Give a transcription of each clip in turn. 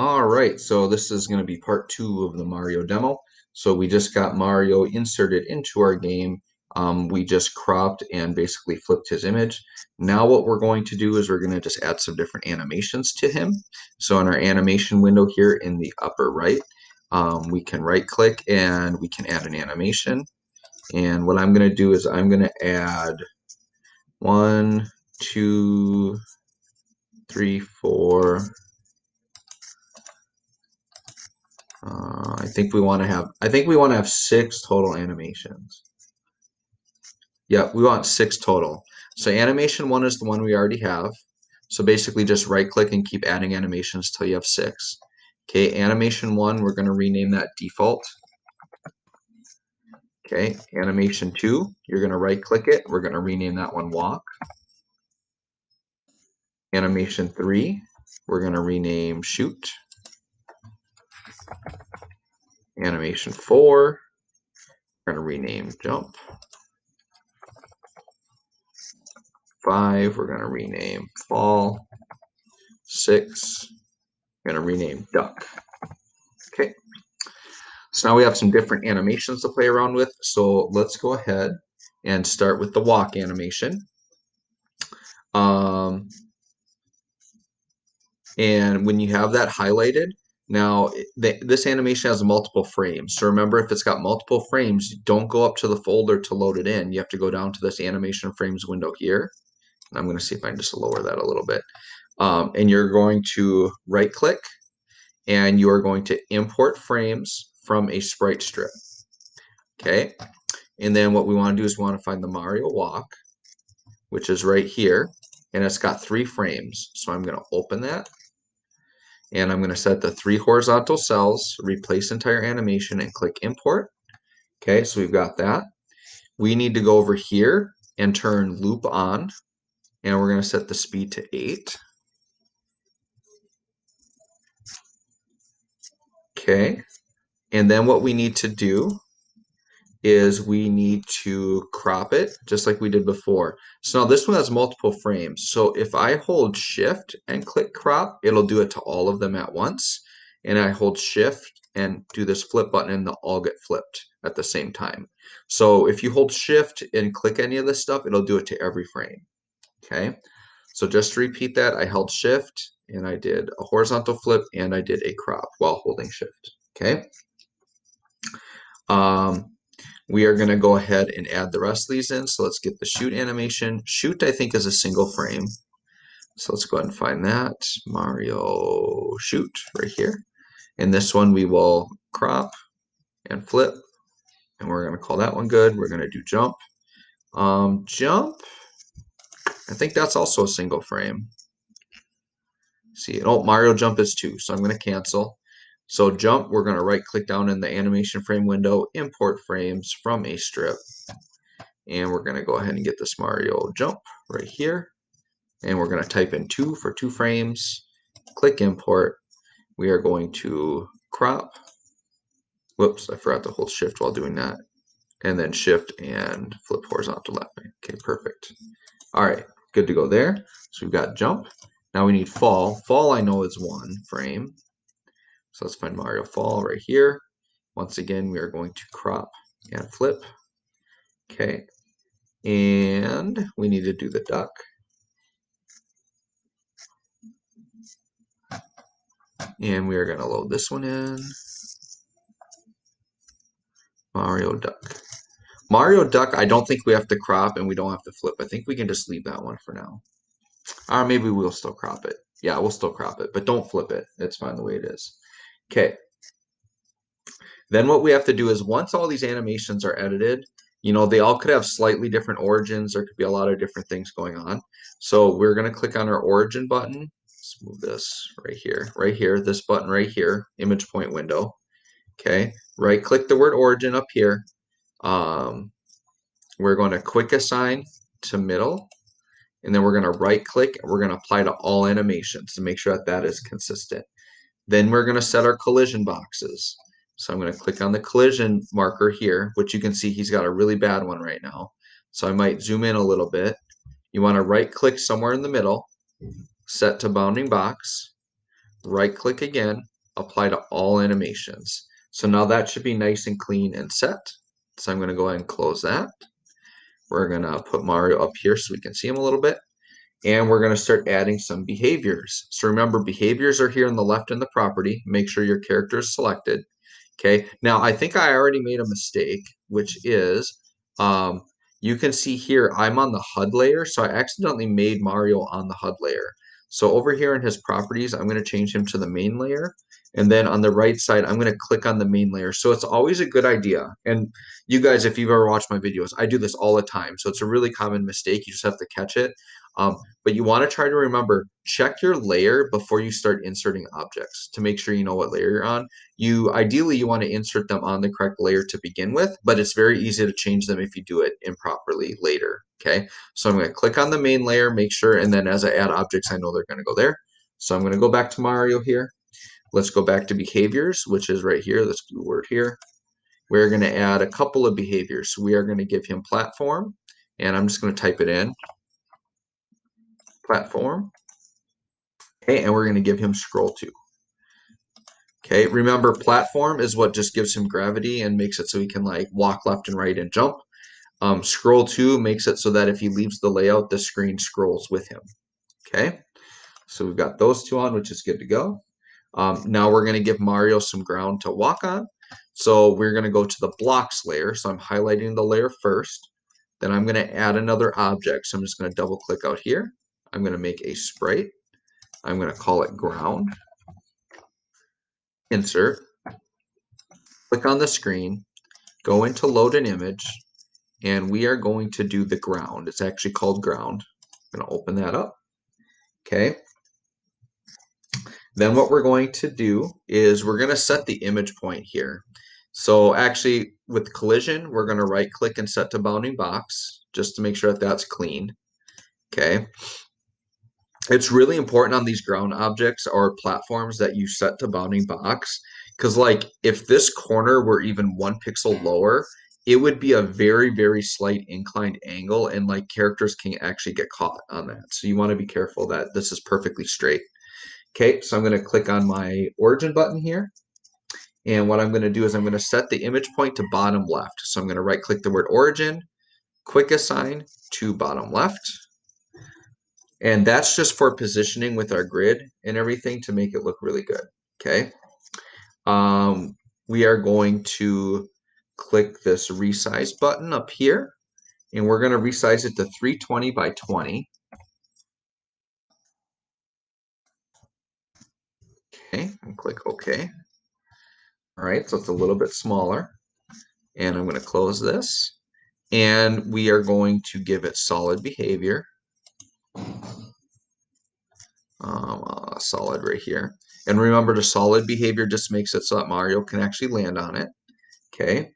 All right, so this is going to be part 2 of the Mario demo. So we just got Mario inserted into our game. We just cropped and basically flipped his image. Now what we're going to do is we're going to just add some different animations to him. So in our animation window here in the upper right, we can right click and we can add an animation. And what I'm going to do is I'm going to add 1, 2, 3, 4. I think we want to have 6 total animations. Yeah, we want 6 total. So animation 1 is the one we already have. So basically just right click and keep adding animations till you have 6. Okay, animation 1, we're going to rename that default. Okay, animation 2, you're going to right click it. We're going to rename that one walk. Animation 3, we're going to rename shoot. Animation 4, we're going to rename jump. 5, we're going to rename fall. 6, we're going to rename duck. Okay, so now we have some different animations to play around with. So let's go ahead and start with the walk animation. And when you have that highlighted, now this animation has multiple frames. So remember, if it's got multiple frames, don't go up to the folder to load it in. You have to go down to this animation frames window here. I'm going to see if I can just lower that a little bit. And you're going to right click and you are going to import frames from a sprite strip. Okay. And then what we want to do is we want to find the Mario walk, which is right here. And it's got 3 frames. So I'm going to open that. And I'm going to set the 3 horizontal cells, replace entire animation, and click import. Okay, so we've got that. We need to go over here and turn loop on. And we're going to set the speed to 8. Okay. And then what we need to do is we need to crop it just like we did before. So now this one has multiple frames. So if I hold shift and click crop, it'll do it to all of them at once. And I hold shift and do this flip button and they'll all get flipped at the same time. So if you hold shift and click any of this stuff, it'll do it to every frame. Okay. So just to repeat that, I held shift and I did a horizontal flip and I did a crop while holding shift. Okay. We are going to go ahead and add the rest of these in. So let's get the shoot animation. Shoot, I think, is a single frame. So let's go ahead and find that. Mario shoot right here. And this one we will crop and flip. And we're going to call that one good. We're going to do jump. Jump, I think that's also a single frame. See, oh, Mario jump is 2. So I'm going to cancel. So jump, we're going to right click down in the animation frame window, import frames from a strip. And we're going to go ahead and get this Mario jump right here. And we're going to type in 2 for 2 frames. Click import. We are going to crop. Whoops, I forgot to hold shift while doing that. And then shift and flip horizontal left. Okay, perfect. All right, good to go there. So we've got jump. Now we need fall. Fall I know is 1 frame. So let's find Mario fall right here. Once again, we are going to crop and flip. Okay. And we need to do the duck. And we are going to load this one in. Mario duck. Mario duck, I don't think we have to crop and we don't have to flip. I think we can just leave that one for now. Or maybe we'll still crop it. Yeah, we'll still crop it, but don't flip it. It's fine the way it is. Okay. Then what we have to do is once all these animations are edited, you know, they all could have slightly different origins. There could be a lot of different things going on. So we're going to click on our origin button. Let's move this right here, this button right here, image point window. Okay, right click the word origin up here. We're going to quick assign to middle, and then we're going to right click and we're going to apply to all animations to make sure that that is consistent. Then we're going to set our collision boxes. So I'm going to click on the collision marker here, which you can see he's got a really bad one right now. So I might zoom in a little bit. You want to right click somewhere in the middle, set to bounding box. right click again, apply to all animations. So now that should be nice and clean and set. So I'm going to go ahead and close that. We're going to put Mario up here so we can see him a little bit. And we're going to start adding some behaviors. So remember, behaviors are here on the left in the property. Make sure your character is selected. Okay, now I think I already made a mistake, which is um, you can see here I'm on the HUD layer, so I accidentally made Mario on the HUD layer. So over here in his properties, I'm going to change him to the main layer. And then on the right side, I'm going to click on the main layer. So it's always a good idea. And you guys, if you've ever watched my videos, I do this all the time. So it's a really common mistake. You just have to catch it. But you want to try to remember, check your layer before you start inserting objects to make sure you know what layer you're on. Ideally you want to insert them on the correct layer to begin with, but it's very easy to change them if you do it improperly later. Okay, so I'm going to click on the main layer, make sure, and then as I add objects, I know they're going to go there. So I'm going to go back to Mario here. Let's go back to behaviors, which is right here, this blue word here. We're going to add a couple of behaviors. So we are going to give him platform, and I'm just going to type it in, platform. Okay, and we're going to give him scroll to. Okay, remember platform is what just gives him gravity and makes it so he can like walk left and right and jump. Scroll to makes it so that if he leaves the layout, the screen scrolls with him. Okay, so we've got those two on, which is good to go. Now we're going to give Mario some ground to walk on. So we're going to go to the blocks layer. So I'm highlighting the layer first. Then I'm going to add another object. So I'm just going to double click out here. I'm going to make a sprite. I'm going to call it ground. Insert. Click on the screen. Go into load an image. And we are going to do the ground. It's actually called ground. I'm going to open that up. Okay. Then what we're going to do is we're going to set the image point here. So actually with collision, we're going to right click and set to bounding box just to make sure that that's clean. Okay. It's really important on these ground objects or platforms that you set to bounding box, because like if this corner were even 1 pixel lower, it would be a very, very slight inclined angle, and like characters can actually get caught on that. So you want to be careful that this is perfectly straight. Okay, so I'm going to click on my origin button here. And what I'm going to do is I'm going to set the image point to bottom left. So I'm going to right click the word origin, quick assign to bottom left. And that's just for positioning with our grid and everything to make it look really good. Okay. We are going to click this resize button up here, and we're going to resize it to 320 by 20. Okay, and click OK. All right, so it's a little bit smaller. And I'm going to close this. And we are going to give it solid behavior. Solid right here. And remember, the solid behavior just makes it so that Mario can actually land on it. Okay.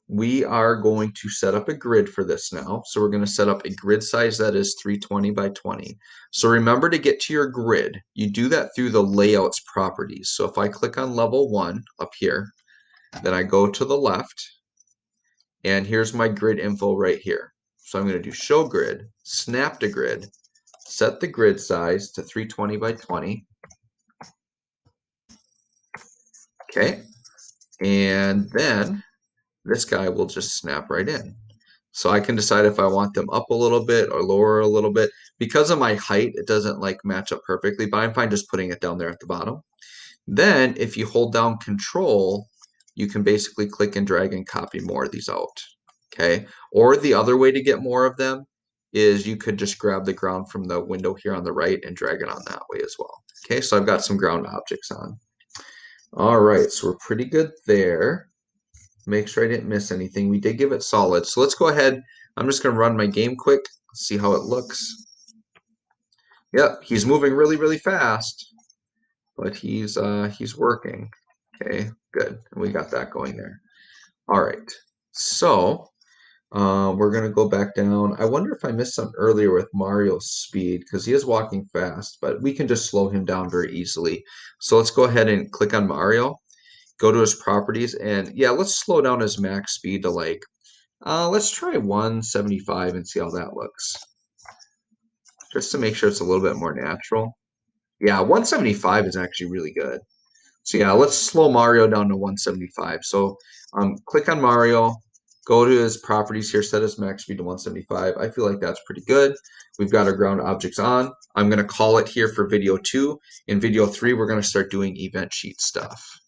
We are going to set up a grid for this now. So we're going to set up a grid size that is 320 by 20. So remember to get to your grid. You do that through the layouts properties. So if I click on level 1 up here, then I go to the left, and here's my grid info right here. So I'm going to do show grid, snap to grid, set the grid size to 320 by 20. Okay. And then this guy will just snap right in. So I can decide if I want them up a little bit or lower a little bit. Because of my height, it doesn't like match up perfectly, but I'm fine just putting it down there at the bottom. Then if you hold down Control, you can basically click and drag and copy more of these out. Okay. Or the other way to get more of them is you could just grab the ground from the window here on the right and drag it on that way as well. Okay, so I've got some ground objects on. All right, so we're pretty good there. Make sure I didn't miss anything. We did give it solid. So let's go ahead. I'm just going to run my game quick, see how it looks. Yep, he's moving really, really fast, but he's working. Okay, good. We got that going there. All right, so we're going to go back down. I wonder if I missed something earlier with Mario's speed, because he is walking fast, but we can just slow him down very easily. So let's go ahead and click on Mario, go to his properties, and yeah, let's slow down his max speed to like, let's try 175 and see how that looks, just to make sure it's a little bit more natural. Yeah, 175 is actually really good. So yeah, let's slow Mario down to 175. So click on Mario, go to his properties here, set his max speed to 175. I feel like that's pretty good. We've got our ground objects on. I'm going to call it here for video 2. In video 3, we're going to start doing event sheet stuff.